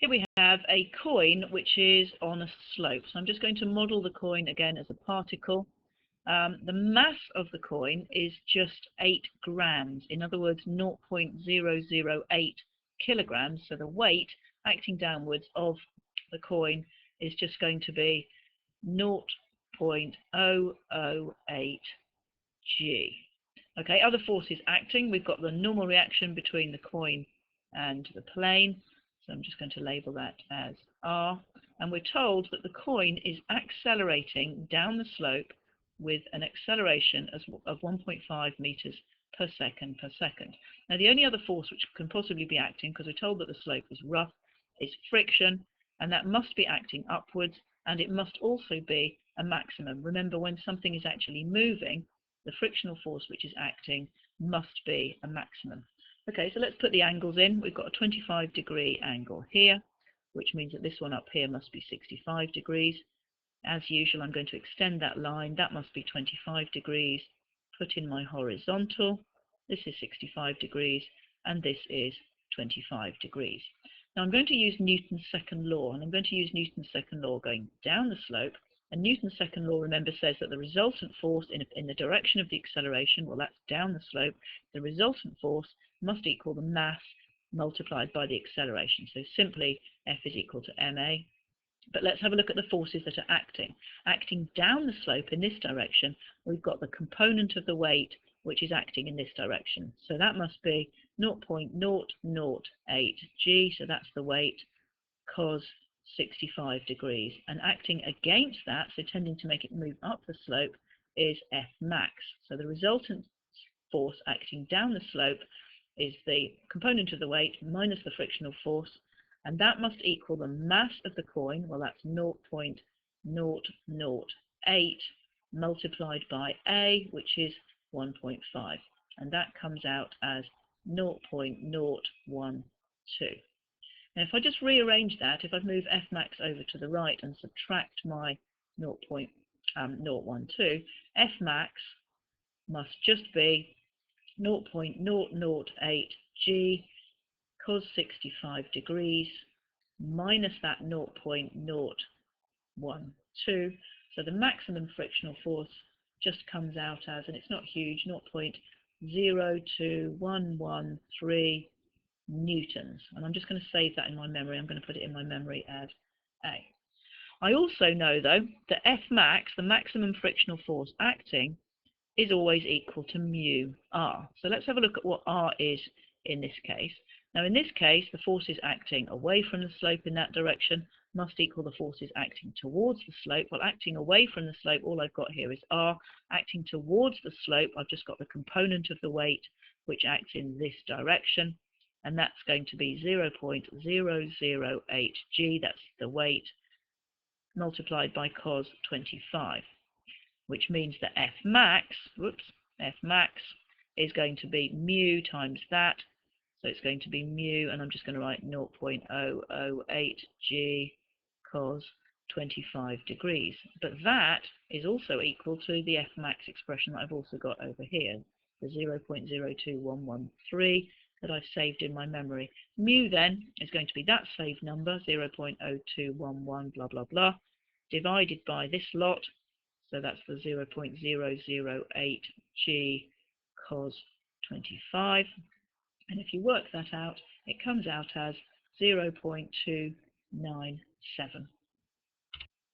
Here we have a coin which is on a slope. So I'm just going to model the coin again as a particle. The mass of the coin is just 8 grams, in other words 0.008 kilograms. So the weight acting downwards of the coin is just going to be 0.008 G. Okay, other forces acting, we've got the normal reaction between the coin and the plane. So I'm just going to label that as R. And we're told that the coin is accelerating down the slope with an acceleration of 1.5 meters per second per second. Now the only other force which can possibly be acting, because we're told that the slope is rough, is friction, and that must be acting upwards, and it must also be a maximum. Remember, when something is actually moving, the frictional force which is acting must be a maximum. Okay, so let's put the angles in. We've got a 25-degree angle here, which means that this one up here must be 65 degrees. As usual, I'm going to extend that line. That must be 25 degrees. Put in my horizontal. This is 65 degrees, and this is 25 degrees. Now I'm going to use Newton's second law, and I'm going to use Newton's second law going down the slope. And Newton's second law, remember, says that the resultant force in the direction of the acceleration, well, that's down the slope, the resultant force must equal the mass multiplied by the acceleration. So simply F is equal to ma. But let's have a look at the forces that are acting. Acting down the slope in this direction, we've got the component of the weight which is acting in this direction. So that must be 0.008 G, so that's the weight, cos 65 degrees. And acting against that, so tending to make it move up the slope, is F max. So the resultant force acting down the slope is the component of the weight minus the frictional force, and that must equal the mass of the coin, well that's 0.008 multiplied by A, which is 1.5, and that comes out as 0.012. Now if I just rearrange that, if I move F max over to the right and subtract my 0.012, F max must just be 0.008 G cos 65 degrees minus that 0.012. So the maximum frictional force just comes out as, and it's not huge, 0.02113 newtons. And I'm just going to save that in my memory. I'm going to put it in my memory as A. I also know, though, that F max, the maximum frictional force acting, is always equal to mu r. So let's have a look at what r is in this case. Now in this case, the forces acting away from the slope in that direction must equal the forces acting towards the slope. Well, acting away from the slope, all I've got here is r. Acting towards the slope, I've just got the component of the weight which acts in this direction, and that's going to be 0.008 G, that's the weight, multiplied by cos 25. Which means that F max is going to be mu times that. So it's going to be mu, and I'm just going to write 0.008 G cos 25 degrees. But that is also equal to the F max expression that I've also got over here, the 0.02113 that I've saved in my memory. Mu then is going to be that saved number, 0.0211 blah blah blah, divided by this lot. So that's the 0.008 G cos 25. And if you work that out, it comes out as 0.297.